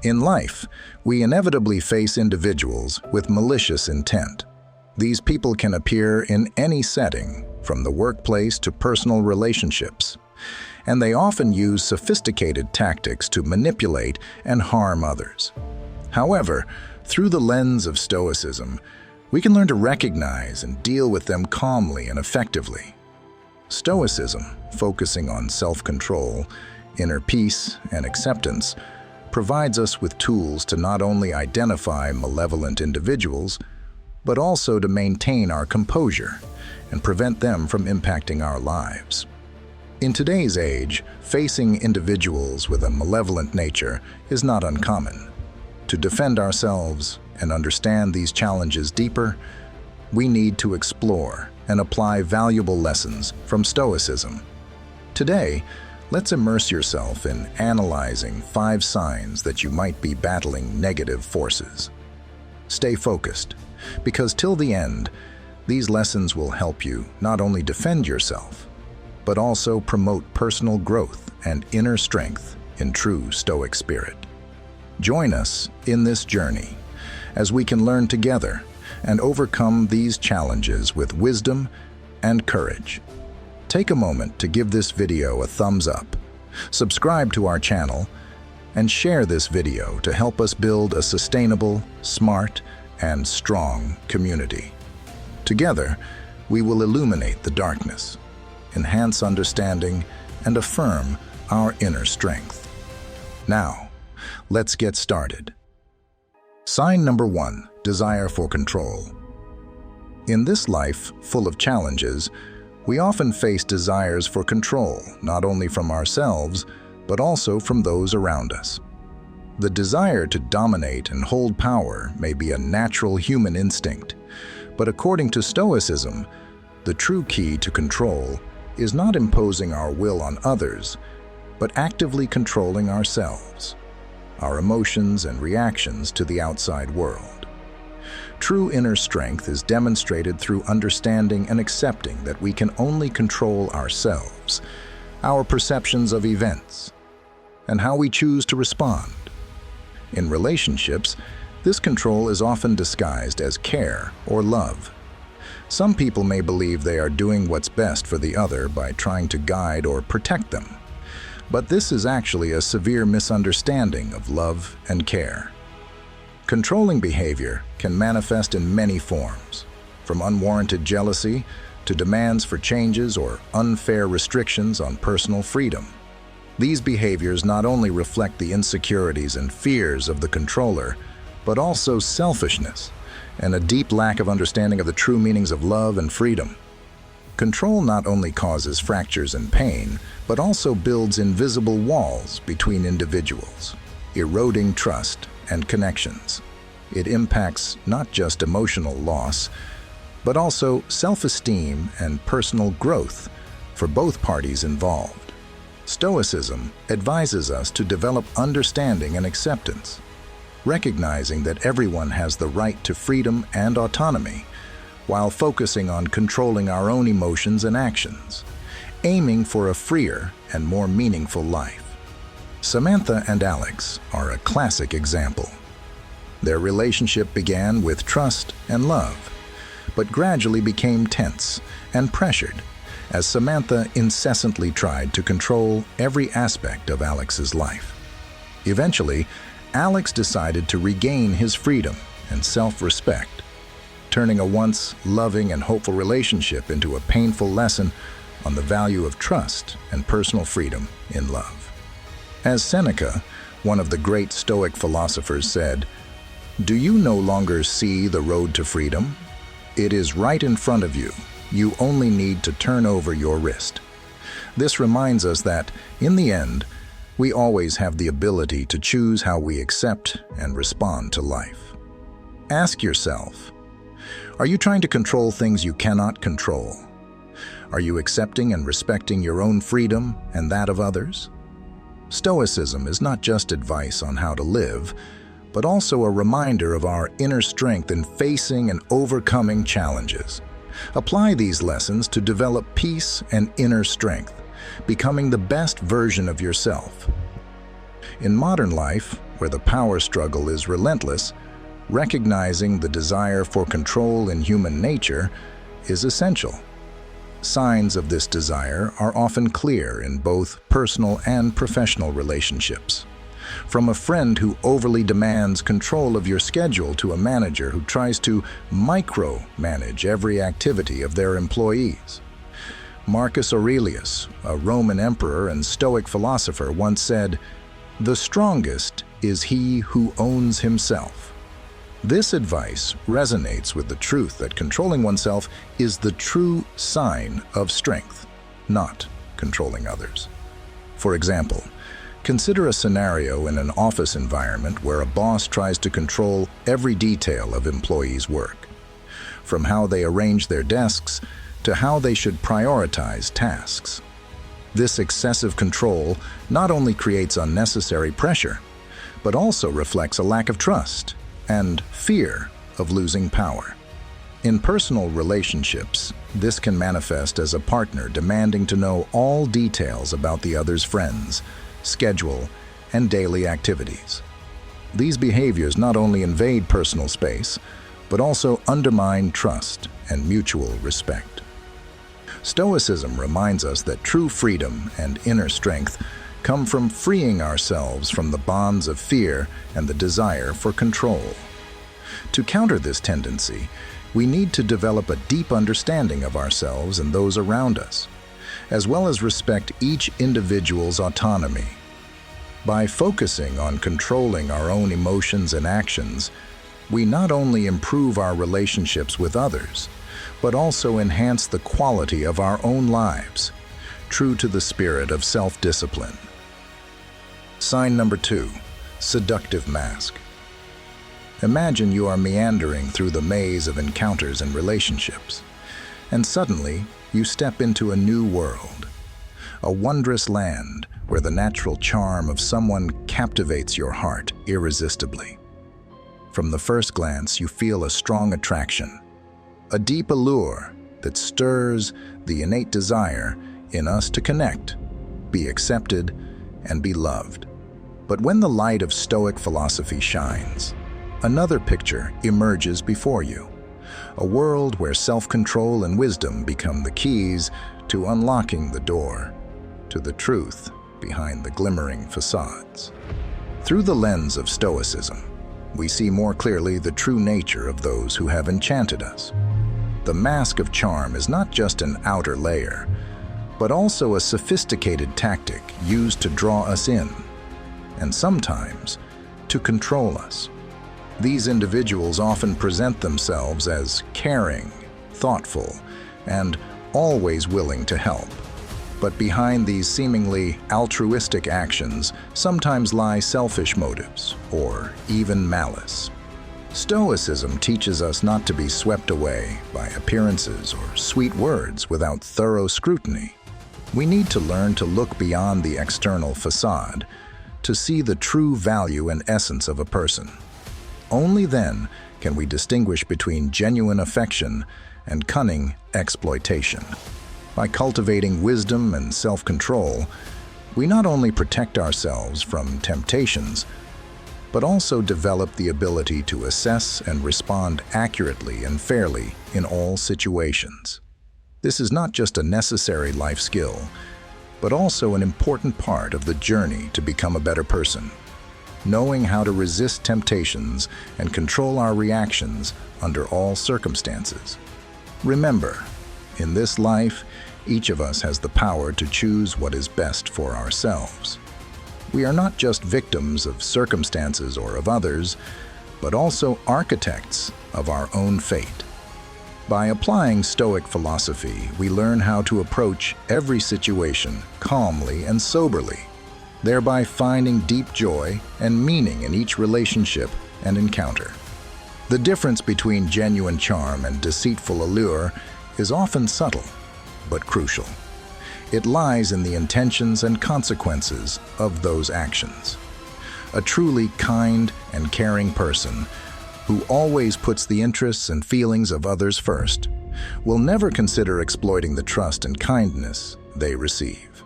In life, we inevitably face individuals with malicious intent. These people can appear in any setting, from the workplace to personal relationships, and they often use sophisticated tactics to manipulate and harm others. However, through the lens of Stoicism, we can learn to recognize and deal with them calmly and effectively. Stoicism, focusing on self-control, inner peace, and acceptance, provides us with tools to not only identify malevolent individuals, but also to maintain our composure and prevent them from impacting our lives. In today's age, facing individuals with a malevolent nature is not uncommon. To defend ourselves and understand these challenges deeper, we need to explore and apply valuable lessons from Stoicism. Today, let's immerse yourself in analyzing 5 signs that you might be battling negative forces. Stay focused, because till the end, these lessons will help you not only defend yourself, but also promote personal growth and inner strength in true Stoic spirit. Join us in this journey as we can learn together and overcome these challenges with wisdom and courage. Take a moment to give this video a thumbs up, subscribe to our channel, and share this video to help us build a sustainable, smart, and strong community. Together, we will illuminate the darkness, enhance understanding, and affirm our inner strength. Now, let's get started. Sign number 1, desire for control. In this life full of challenges, we often face desires for control, not only from ourselves, but also from those around us. The desire to dominate and hold power may be a natural human instinct, but according to Stoicism, the true key to control is not imposing our will on others, but actively controlling ourselves, our emotions and reactions to the outside world. True inner strength is demonstrated through understanding and accepting that we can only control ourselves, our perceptions of events, and how we choose to respond. In relationships, this control is often disguised as care or love. Some people may believe they are doing what's best for the other by trying to guide or protect them, but this is actually a severe misunderstanding of love and care. Controlling behavior can manifest in many forms, from unwarranted jealousy to demands for changes or unfair restrictions on personal freedom. These behaviors not only reflect the insecurities and fears of the controller, but also selfishness and a deep lack of understanding of the true meanings of love and freedom. Control not only causes fractures and pain, but also builds invisible walls between individuals, eroding trust and connections. It impacts not just emotional loss, but also self-esteem and personal growth for both parties involved. Stoicism advises us to develop understanding and acceptance, recognizing that everyone has the right to freedom and autonomy, while focusing on controlling our own emotions and actions, aiming for a freer and more meaningful life. Samantha and Alex are a classic example. Their relationship began with trust and love, but gradually became tense and pressured as Samantha incessantly tried to control every aspect of Alex's life. Eventually, Alex decided to regain his freedom and self-respect, turning a once loving and hopeful relationship into a painful lesson on the value of trust and personal freedom in love. As Seneca, one of the great Stoic philosophers, said, "Do you no longer see the road to freedom? It is right in front of you. You only need to turn over your wrist." This reminds us that, in the end, we always have the ability to choose how we accept and respond to life. Ask yourself, are you trying to control things you cannot control? Are you accepting and respecting your own freedom and that of others? Stoicism is not just advice on how to live, but also a reminder of our inner strength in facing and overcoming challenges. Apply these lessons to develop peace and inner strength, becoming the best version of yourself. In modern life, where the power struggle is relentless, recognizing the desire for control in human nature is essential. Signs of this desire are often clear in both personal and professional relationships. From a friend who overly demands control of your schedule to a manager who tries to micromanage every activity of their employees. Marcus Aurelius, a Roman emperor and Stoic philosopher, once said, "The strongest is he who owns himself." This advice resonates with the truth that controlling oneself is the true sign of strength, not controlling others. For example, consider a scenario in an office environment where a boss tries to control every detail of employees' work, from how they arrange their desks to how they should prioritize tasks. This excessive control not only creates unnecessary pressure, but also reflects a lack of trust and fear of losing power. In personal relationships, this can manifest as a partner demanding to know all details about the other's friends, schedule, and daily activities. These behaviors not only invade personal space, but also undermine trust and mutual respect. Stoicism reminds us that true freedom and inner strength come from freeing ourselves from the bonds of fear and the desire for control. To counter this tendency, we need to develop a deep understanding of ourselves and those around us, as well as respect each individual's autonomy. By focusing on controlling our own emotions and actions, we not only improve our relationships with others, but also enhance the quality of our own lives, true to the spirit of self-discipline. Sign number 2, seductive mask. Imagine you are meandering through the maze of encounters and relationships, and suddenly you step into a new world, a wondrous land where the natural charm of someone captivates your heart irresistibly. From the first glance, you feel a strong attraction, a deep allure that stirs the innate desire in us to connect, be accepted, and be loved. But when the light of Stoic philosophy shines, another picture emerges before you, a world where self-control and wisdom become the keys to unlocking the door to the truth behind the glimmering facades. Through the lens of Stoicism, we see more clearly the true nature of those who have enchanted us. The mask of charm is not just an outer layer, but also a sophisticated tactic used to draw us in, and sometimes to control us. These individuals often present themselves as caring, thoughtful, and always willing to help. But behind these seemingly altruistic actions sometimes lie selfish motives, or even malice. Stoicism teaches us not to be swept away by appearances or sweet words without thorough scrutiny. We need to learn to look beyond the external facade, to see the true value and essence of a person. Only then can we distinguish between genuine affection and cunning exploitation. By cultivating wisdom and self-control, we not only protect ourselves from temptations, but also develop the ability to assess and respond accurately and fairly in all situations. This is not just a necessary life skill, but also an important part of the journey to become a better person. Knowing how to resist temptations and control our reactions under all circumstances. Remember, in this life, each of us has the power to choose what is best for ourselves. We are not just victims of circumstances or of others, but also architects of our own fate. By applying Stoic philosophy, we learn how to approach every situation calmly and soberly, thereby finding deep joy and meaning in each relationship and encounter. The difference between genuine charm and deceitful allure is often subtle, but crucial. It lies in the intentions and consequences of those actions. A truly kind and caring person, who always puts the interests and feelings of others first, will never consider exploiting the trust and kindness they receive.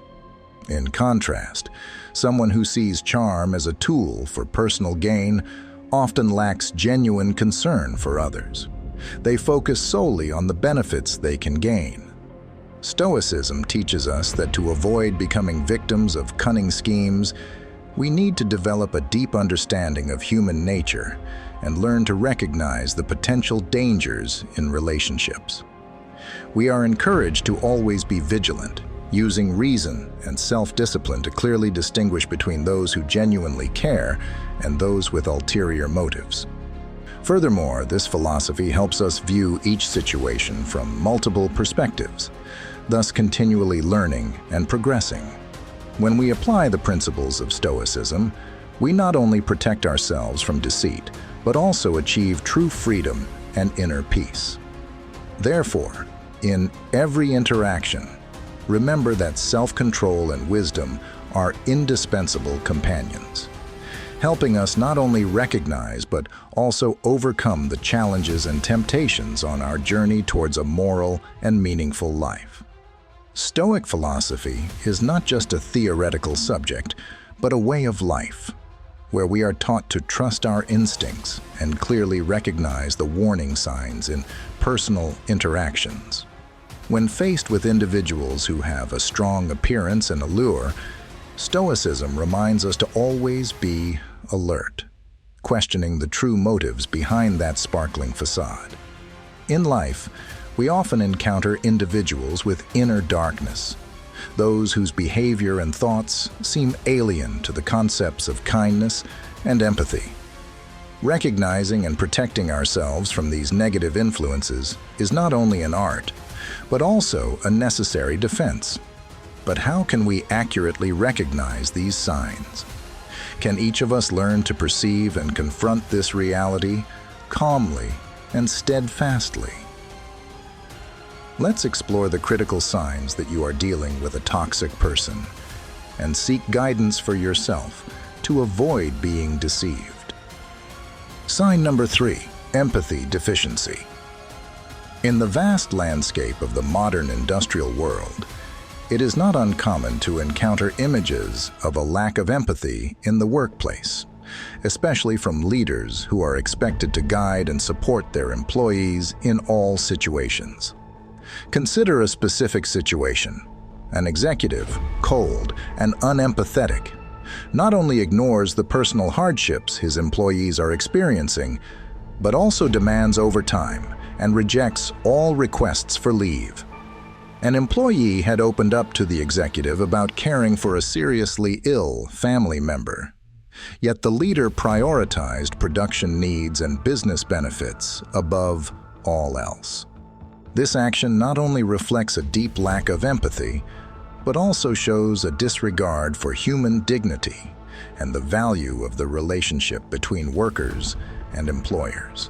In contrast, Someone who sees charm as a tool for personal gain often lacks genuine concern for others. They focus solely on the benefits they can gain. Stoicism teaches us that to avoid becoming victims of cunning schemes, we need to develop a deep understanding of human nature and learn to recognize the potential dangers in relationships. We are encouraged to always be vigilant, using reason and self-discipline to clearly distinguish between those who genuinely care and those with ulterior motives. Furthermore, this philosophy helps us view each situation from multiple perspectives, thus continually learning and progressing. When we apply the principles of Stoicism, we not only protect ourselves from deceit, but also achieve true freedom and inner peace. Therefore, in every interaction, remember that self-control and wisdom are indispensable companions, helping us not only recognize but also overcome the challenges and temptations on our journey towards a moral and meaningful life. Stoic philosophy is not just a theoretical subject, but a way of life, where we are taught to trust our instincts and clearly recognize the warning signs in personal interactions. When faced with individuals who have a strong appearance and allure, Stoicism reminds us to always be alert, questioning the true motives behind that sparkling facade. In life, we often encounter individuals with inner darkness, those whose behavior and thoughts seem alien to the concepts of kindness and empathy. Recognizing and protecting ourselves from these negative influences is not only an art, but also a necessary defense. But how can we accurately recognize these signs? Can each of us learn to perceive and confront this reality calmly and steadfastly? Let's explore the critical signs that you are dealing with a toxic person and seek guidance for yourself to avoid being deceived. Sign number 3, empathy deficiency. In the vast landscape of the modern industrial world, it is not uncommon to encounter images of a lack of empathy in the workplace, especially from leaders who are expected to guide and support their employees in all situations. Consider a specific situation. An executive, cold and unempathetic, not only ignores the personal hardships his employees are experiencing, but also demands overtime and rejects all requests for leave. An employee had opened up to the executive about caring for a seriously ill family member. Yet the leader prioritized production needs and business benefits above all else. This action not only reflects a deep lack of empathy, but also shows a disregard for human dignity and the value of the relationship between workers and employers.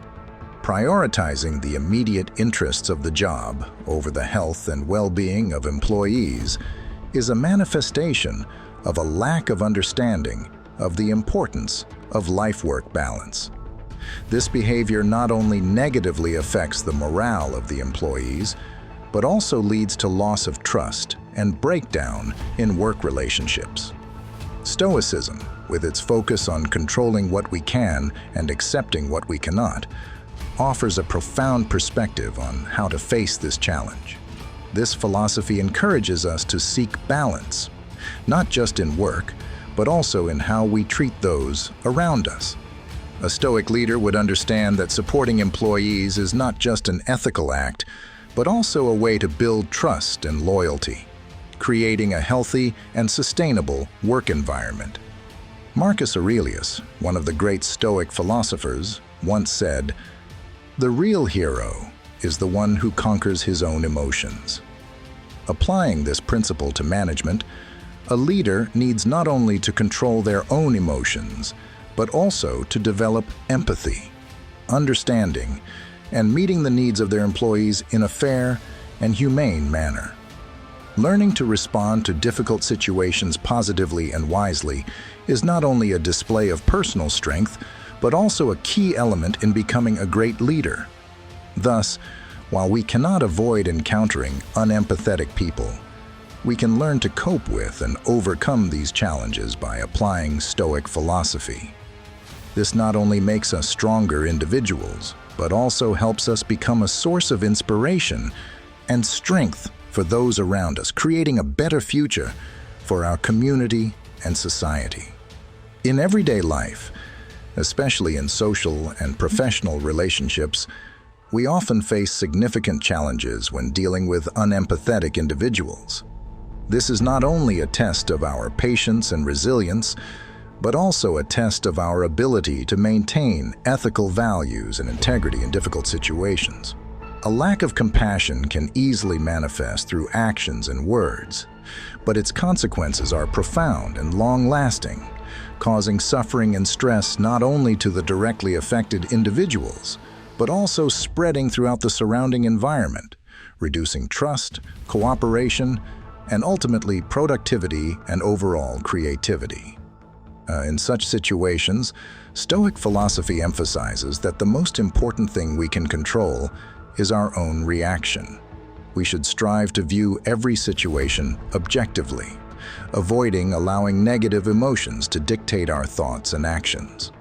Prioritizing the immediate interests of the job over the health and well-being of employees is a manifestation of a lack of understanding of the importance of life-work balance. This behavior not only negatively affects the morale of the employees, but also leads to loss of trust and breakdown in work relationships. Stoicism, with its focus on controlling what we can and accepting what we cannot, offers a profound perspective on how to face this challenge. This philosophy encourages us to seek balance, not just in work, but also in how we treat those around us. A Stoic leader would understand that supporting employees is not just an ethical act, but also a way to build trust and loyalty, creating a healthy and sustainable work environment. Marcus Aurelius, one of the great Stoic philosophers, once said, "The real hero is the one who conquers his own emotions." Applying this principle to management, a leader needs not only to control their own emotions, but also to develop empathy, understanding, and meeting the needs of their employees in a fair and humane manner. Learning to respond to difficult situations positively and wisely is not only a display of personal strength, but also a key element in becoming a great leader. Thus, while we cannot avoid encountering unempathetic people, We can learn to cope with and overcome these challenges by applying Stoic philosophy. This not only makes us stronger individuals, but also helps us become a source of inspiration and strength for those around us, creating a better future for our community and society. In everyday life, especially in social and professional relationships, we often face significant challenges when dealing with unempathetic individuals. This is not only a test of our patience and resilience, but also a test of our ability to maintain ethical values and integrity in difficult situations. A lack of compassion can easily manifest through actions and words, but its consequences are profound and long-lasting, causing suffering and stress not only to the directly affected individuals, but also spreading throughout the surrounding environment, reducing trust, cooperation, and ultimately productivity and overall creativity. In such situations, Stoic philosophy emphasizes that the most important thing we can control is our own reaction. We should strive to view every situation objectively, avoiding allowing negative emotions to dictate our thoughts and actions.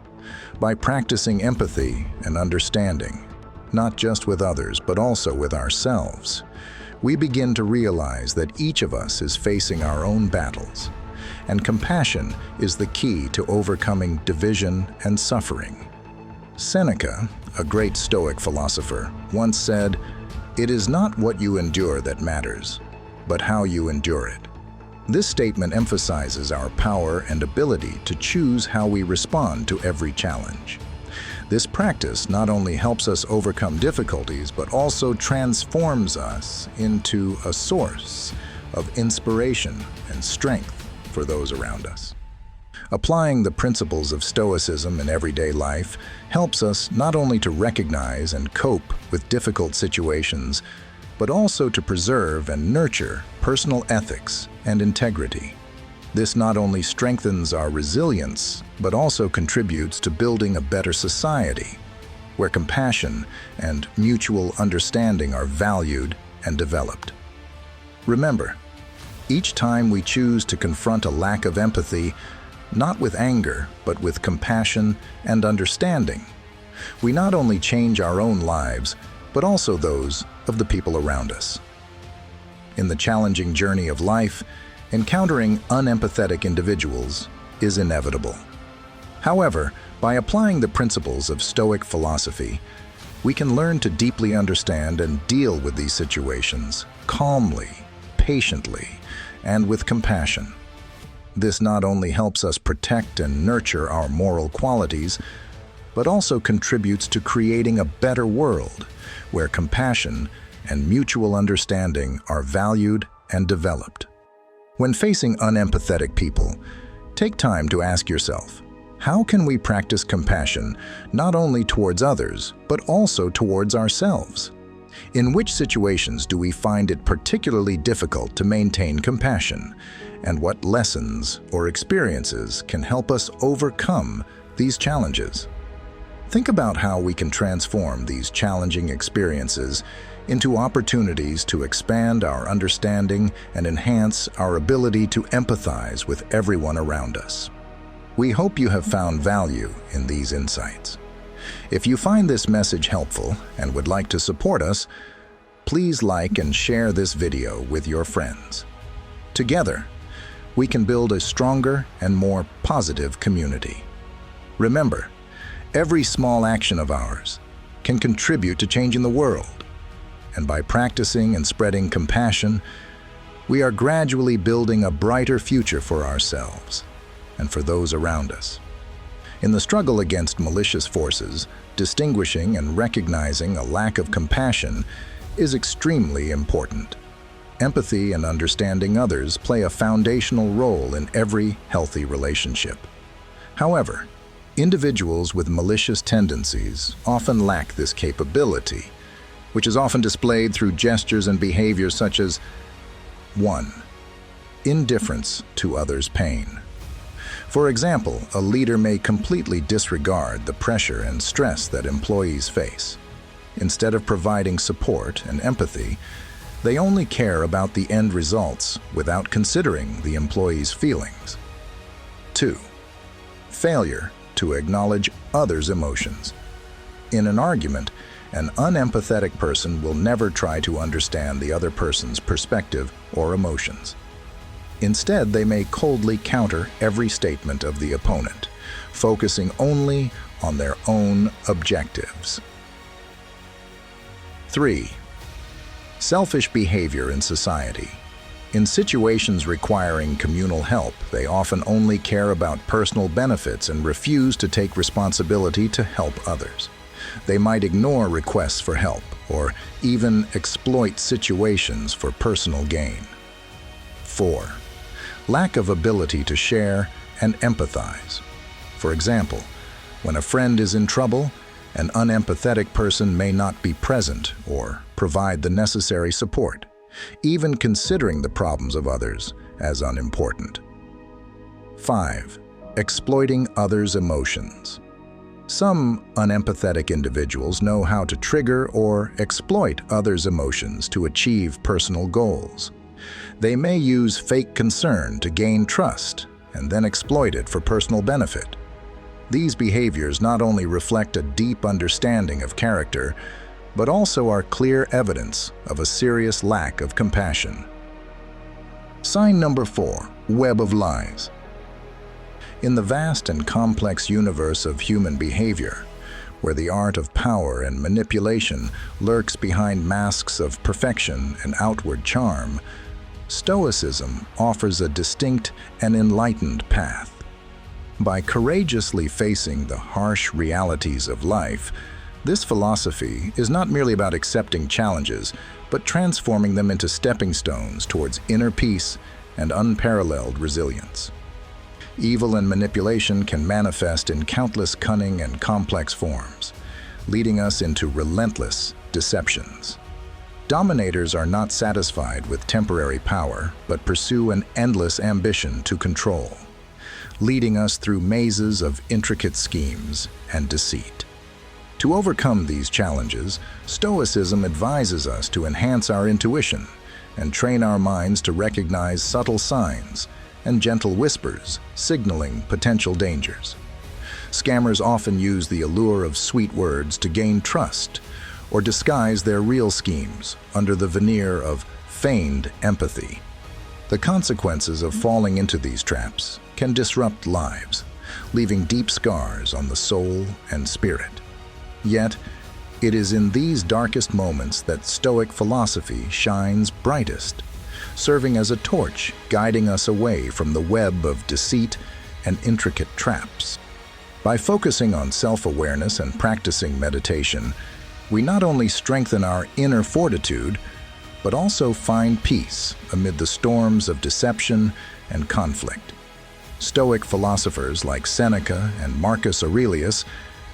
By practicing empathy and understanding, not just with others but also with ourselves, we begin to realize that each of us is facing our own battles, and compassion is the key to overcoming division and suffering. Seneca, a great Stoic philosopher, once said, "It is not what you endure that matters, but how you endure it." This statement emphasizes our power and ability to choose how we respond to every challenge. This practice not only helps us overcome difficulties, but also transforms us into a source of inspiration and strength for those around us. Applying the principles of Stoicism in everyday life helps us not only to recognize and cope with difficult situations, but also to preserve and nurture personal ethics and integrity. This not only strengthens our resilience, but also contributes to building a better society, where compassion and mutual understanding are valued and developed. Remember, each time we choose to confront a lack of empathy, not with anger, but with compassion and understanding, we not only change our own lives, but also those of the people around us. In the challenging journey of life, encountering unempathetic individuals is inevitable. However, by applying the principles of Stoic philosophy, we can learn to deeply understand and deal with these situations calmly, patiently, and with compassion. This not only helps us protect and nurture our moral qualities, but also contributes to creating a better world where compassion and mutual understanding are valued and developed. When facing unempathetic people, take time to ask yourself, how can we practice compassion not only towards others, but also towards ourselves? In which situations do we find it particularly difficult to maintain compassion? And what lessons or experiences can help us overcome these challenges? Think about how we can transform these challenging experiences into opportunities to expand our understanding and enhance our ability to empathize with everyone around us. We hope you have found value in these insights. If you find this message helpful and would like to support us, please like and share this video with your friends. Together, we can build a stronger and more positive community. Remember, every small action of ours can contribute to changing the world. And by practicing and spreading compassion, we are gradually building a brighter future for ourselves and for those around us. In the struggle against malicious forces, distinguishing and recognizing a lack of compassion is extremely important. Empathy and understanding others play a foundational role in every healthy relationship. However, individuals with malicious tendencies often lack this capability, which is often displayed through gestures and behaviors such as 1. Indifference to others' pain. For example, a leader may completely disregard the pressure and stress that employees face. Instead of providing support and empathy, They only care about the end results without considering the employee's feelings. 2. Failure to acknowledge others' emotions. In an argument, an unempathetic person will never try to understand the other person's perspective or emotions. Instead, they may coldly counter every statement of the opponent, focusing only on their own objectives. 3. Selfish behavior in society. In situations requiring communal help, they often only care about personal benefits and refuse to take responsibility to help others. They might ignore requests for help or even exploit situations for personal gain. 4. Lack of ability to share and empathize. For example, when a friend is in trouble, an unempathetic person may not be present or provide the necessary support, even considering the problems of others as unimportant. 5. Exploiting others' emotions. Some unempathetic individuals know how to trigger or exploit others' emotions to achieve personal goals. They may use fake concern to gain trust and then exploit it for personal benefit. These behaviors not only reflect a deep understanding of character, but also are clear evidence of a serious lack of compassion. Sign number 4, web of lies. In the vast and complex universe of human behavior, where the art of power and manipulation lurks behind masks of perfection and outward charm, Stoicism offers a distinct and enlightened path. By courageously facing the harsh realities of life, this philosophy is not merely about accepting challenges, but transforming them into stepping stones towards inner peace and unparalleled resilience. Evil and manipulation can manifest in countless cunning and complex forms, leading us into relentless deceptions. Dominators are not satisfied with temporary power, but pursue an endless ambition to control, leading us through mazes of intricate schemes and deceit. To overcome these challenges, Stoicism advises us to enhance our intuition and train our minds to recognize subtle signs and gentle whispers signaling potential dangers. Scammers often use the allure of sweet words to gain trust or disguise their real schemes under the veneer of feigned empathy. The consequences of falling into these traps can disrupt lives, leaving deep scars on the soul and spirit. Yet, it is in these darkest moments that Stoic philosophy shines brightest, serving as a torch guiding us away from the web of deceit and intricate traps. By focusing on self-awareness and practicing meditation, we not only strengthen our inner fortitude, but also find peace amid the storms of deception and conflict. Stoic philosophers like Seneca and Marcus Aurelius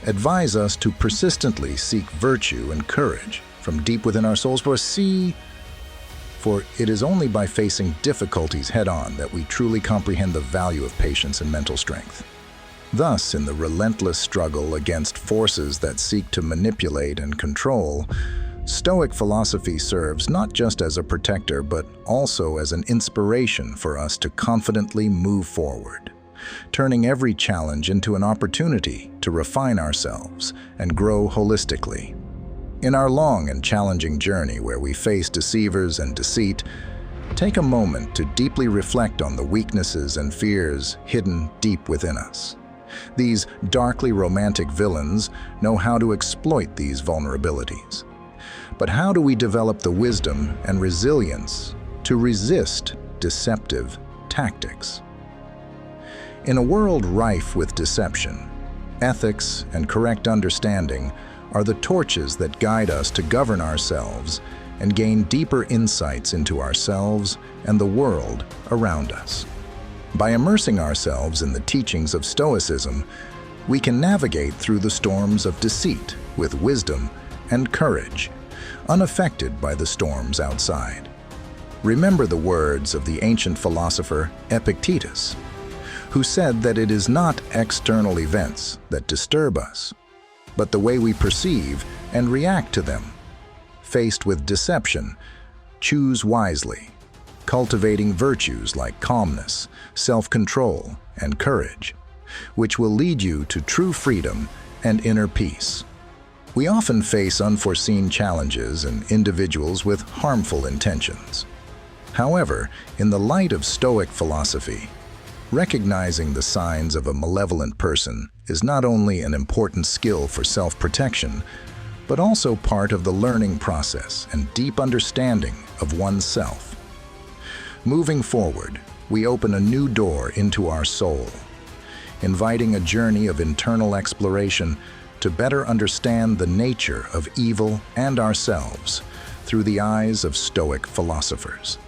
advise us to persistently seek virtue and courage from deep within our souls, for it is only by facing difficulties head-on that we truly comprehend the value of patience and mental strength. Thus, in the relentless struggle against forces that seek to manipulate and control, Stoic philosophy serves not just as a protector, but also as an inspiration for us to confidently move forward, turning every challenge into an opportunity to refine ourselves and grow holistically. In our long and challenging journey where we face deceivers and deceit, take a moment to deeply reflect on the weaknesses and fears hidden deep within us. These darkly romantic villains know how to exploit these vulnerabilities. But how do we develop the wisdom and resilience to resist deceptive tactics? In a world rife with deception, ethics and correct understanding are the torches that guide us to govern ourselves and gain deeper insights into ourselves and the world around us. By immersing ourselves in the teachings of Stoicism, we can navigate through the storms of deceit with wisdom and courage, unaffected by the storms outside. Remember the words of the ancient philosopher Epictetus, who said that it is not external events that disturb us, but the way we perceive and react to them. Faced with deception, choose wisely, cultivating virtues like calmness, self-control, and courage, which will lead you to true freedom and inner peace. We often face unforeseen challenges and individuals with harmful intentions. However, in the light of Stoic philosophy, recognizing the signs of a malevolent person is not only an important skill for self-protection, but also part of the learning process and deep understanding of oneself. Moving forward, we open a new door into our soul, inviting a journey of internal exploration to better understand the nature of evil and ourselves through the eyes of Stoic philosophers.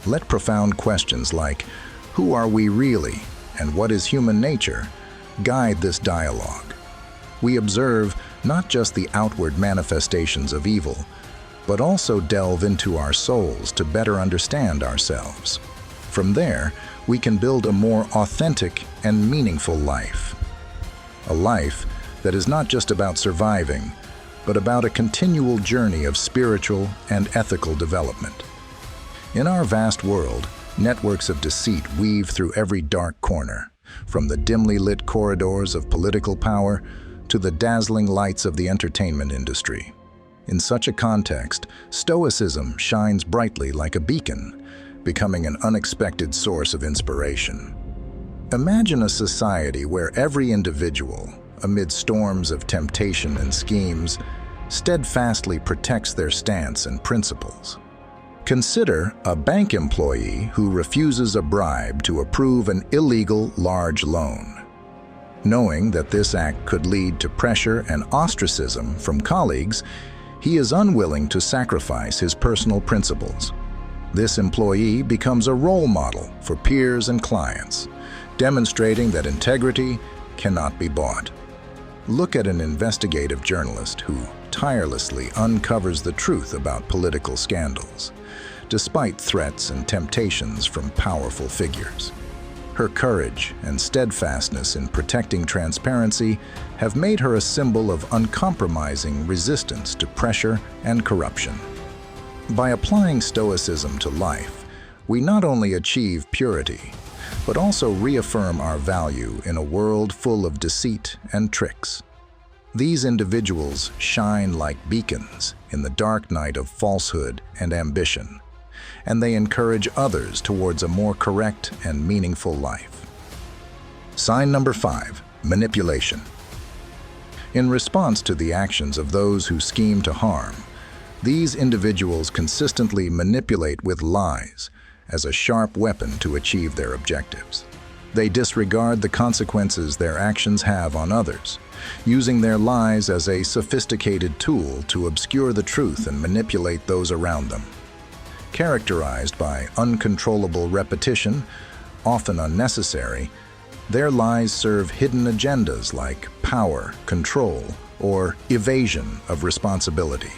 Let profound questions like, who are we really and what is human nature, guide this dialogue. We observe not just the outward manifestations of evil, but also delve into our souls to better understand ourselves. From there, we can build a more authentic and meaningful life. A life that is not just about surviving, but about a continual journey of spiritual and ethical development. In our vast world, networks of deceit weave through every dark corner, from the dimly lit corridors of political power to the dazzling lights of the entertainment industry. In such a context, Stoicism shines brightly like a beacon, becoming an unexpected source of inspiration. Imagine a society where every individual, amid storms of temptation and schemes, steadfastly protects their stance and principles. Consider a bank employee who refuses a bribe to approve an illegal large loan. Knowing that this act could lead to pressure and ostracism from colleagues, he is unwilling to sacrifice his personal principles. This employee becomes a role model for peers and clients, demonstrating that integrity cannot be bought. Look at an investigative journalist who tirelessly uncovers the truth about political scandals, despite threats and temptations from powerful figures. Her courage and steadfastness in protecting transparency have made her a symbol of uncompromising resistance to pressure and corruption. By applying Stoicism to life, we not only achieve purity, but also reaffirm our value in a world full of deceit and tricks. These individuals shine like beacons in the dark night of falsehood and ambition, and they encourage others towards a more correct and meaningful life. Sign number 5, manipulation. In response to the actions of those who scheme to harm, these individuals consistently manipulate with lies as a sharp weapon to achieve their objectives. They disregard the consequences their actions have on others, using their lies as a sophisticated tool to obscure the truth and manipulate those around them. Characterized by uncontrollable repetition, often unnecessary, their lies serve hidden agendas like power, control, or evasion of responsibility.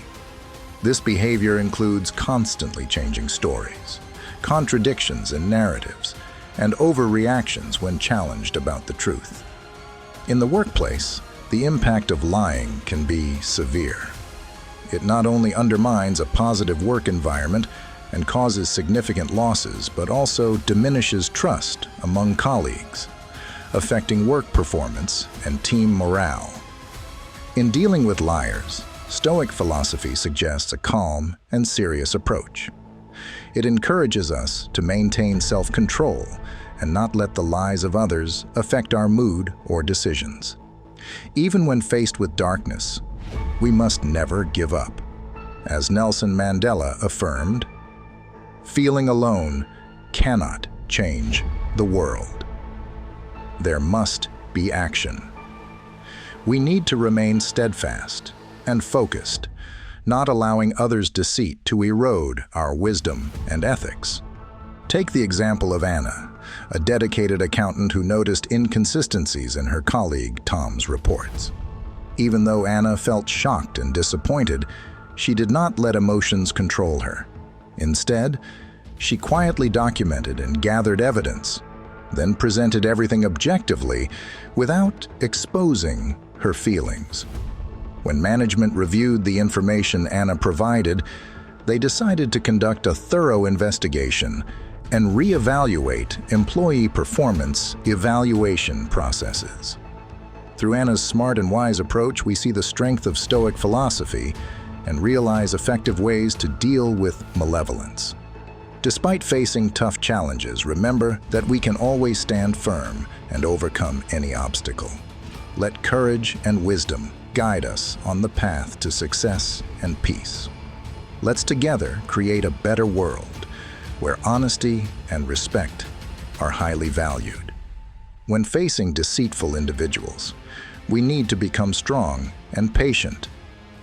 This behavior includes constantly changing stories, contradictions in narratives, and overreactions when challenged about the truth. In the workplace, the impact of lying can be severe. It not only undermines a positive work environment and causes significant losses, but also diminishes trust among colleagues, affecting work performance and team morale. In dealing with liars, Stoic philosophy suggests a calm and serious approach. It encourages us to maintain self-control and not let the lies of others affect our mood or decisions. Even when faced with darkness, we must never give up. As Nelson Mandela affirmed, "Feeling alone cannot change the world. There must be action." We need to remain steadfast and focused, not allowing others' deceit to erode our wisdom and ethics. Take the example of Anna, a dedicated accountant who noticed inconsistencies in her colleague Tom's reports. Even though Anna felt shocked and disappointed, she did not let emotions control her. Instead, she quietly documented and gathered evidence, then presented everything objectively without exposing her feelings. When management reviewed the information Anna provided, they decided to conduct a thorough investigation and reevaluate employee performance evaluation processes. Through Anna's smart and wise approach, we see the strength of Stoic philosophy and realize effective ways to deal with malevolence. Despite facing tough challenges, remember that we can always stand firm and overcome any obstacle. Let courage and wisdom guide us on the path to success and peace. Let's together create a better world where honesty and respect are highly valued. When facing deceitful individuals, we need to become strong and patient.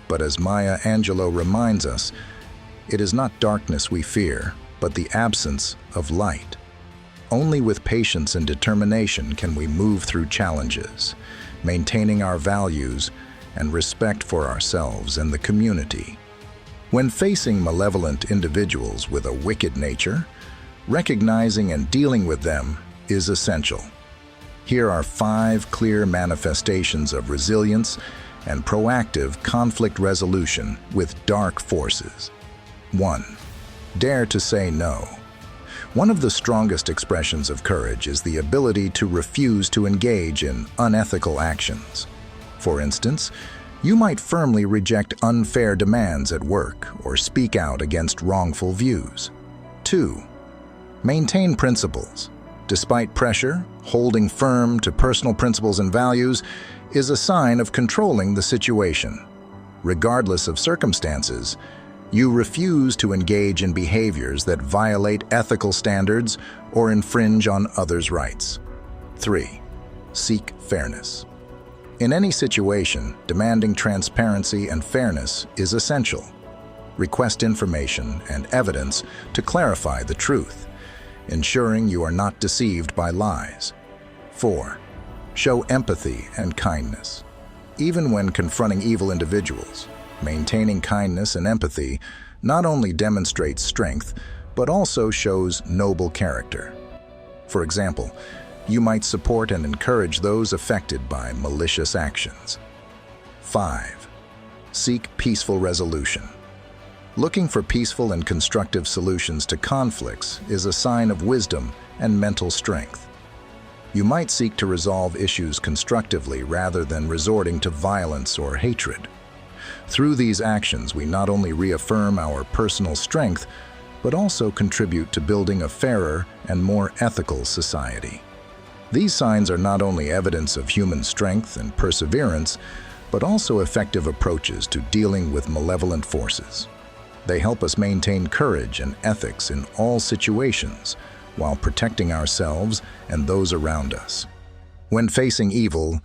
But as Maya Angelou reminds us, it is not darkness we fear, but the absence of light. Only with patience and determination can we move through challenges, maintaining our values and respect for ourselves and the community. When facing malevolent individuals with a wicked nature, recognizing and dealing with them is essential. Here are 5 clear manifestations of resilience and proactive conflict resolution with dark forces. 1. Dare to say no. One of the strongest expressions of courage is the ability to refuse to engage in unethical actions. For instance, you might firmly reject unfair demands at work or speak out against wrongful views. 2. Maintain principles. Despite pressure, holding firm to personal principles and values is a sign of controlling the situation. Regardless of circumstances, you refuse to engage in behaviors that violate ethical standards or infringe on others' rights. 3. Seek fairness. In any situation, demanding transparency and fairness is essential. Request information and evidence to clarify the truth, ensuring you are not deceived by lies. 4. Show empathy and kindness. Even when confronting evil individuals, maintaining kindness and empathy not only demonstrates strength, but also shows noble character. For example, you might support and encourage those affected by malicious actions. 5. Seek peaceful resolution. Looking for peaceful and constructive solutions to conflicts is a sign of wisdom and mental strength. You might seek to resolve issues constructively rather than resorting to violence or hatred. Through these actions, we not only reaffirm our personal strength, but also contribute to building a fairer and more ethical society. These signs are not only evidence of human strength and perseverance, but also effective approaches to dealing with malevolent forces. They help us maintain courage and ethics in all situations, while protecting ourselves and those around us. When facing evil,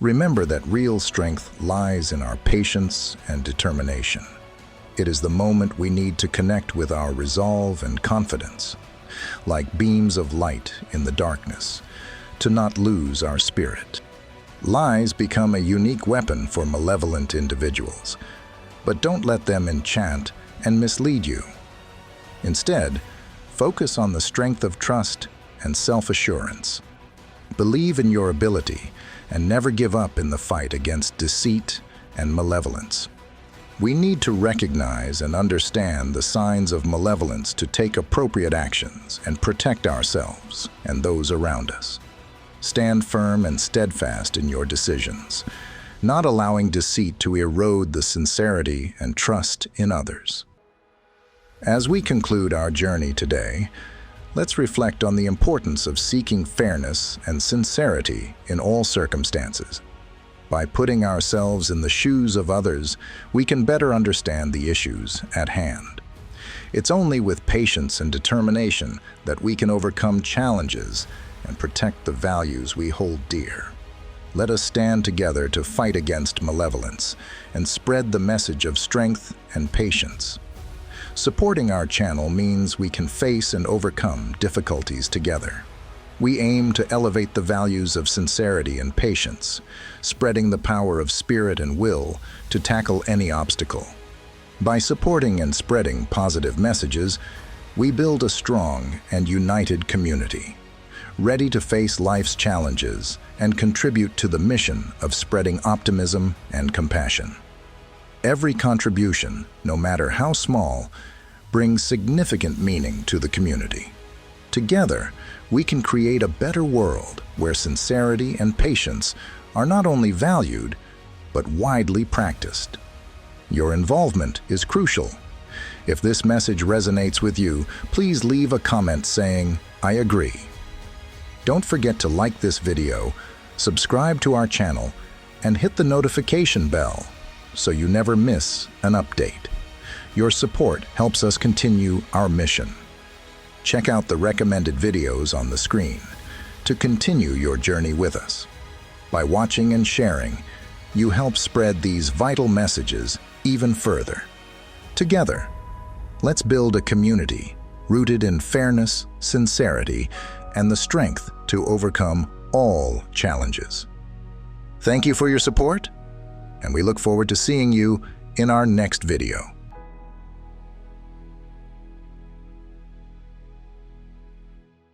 remember that real strength lies in our patience and determination. It is the moment we need to connect with our resolve and confidence, like beams of light in the darkness, to not lose our spirit. Lies become a unique weapon for malevolent individuals, but don't let them enchant and mislead you. Instead, focus on the strength of trust and self-assurance. Believe in your ability and never give up in the fight against deceit and malevolence. We need to recognize and understand the signs of malevolence to take appropriate actions and protect ourselves and those around us. Stand firm and steadfast in your decisions, not allowing deceit to erode the sincerity and trust in others. As we conclude our journey today, let's reflect on the importance of seeking fairness and sincerity in all circumstances. By putting ourselves in the shoes of others, we can better understand the issues at hand. It's only with patience and determination that we can overcome challenges and protect the values we hold dear. Let us stand together to fight against malevolence and spread the message of strength and patience. Supporting our channel means we can face and overcome difficulties together. We aim to elevate the values of sincerity and patience, spreading the power of spirit and will to tackle any obstacle. By supporting and spreading positive messages, we build a strong and united community, ready to face life's challenges and contribute to the mission of spreading optimism and compassion. Every contribution, no matter how small, brings significant meaning to the community. Together, we can create a better world where sincerity and patience are not only valued, but widely practiced. Your involvement is crucial. If this message resonates with you, please leave a comment saying, "I agree." Don't forget to like this video, subscribe to our channel, and hit the notification bell so you never miss an update. Your support helps us continue our mission. Check out the recommended videos on the screen to continue your journey with us. By watching and sharing, you help spread these vital messages even further. Together, let's build a community rooted in fairness, sincerity, and the strength to overcome all challenges. Thank you for your support, and we look forward to seeing you in our next video.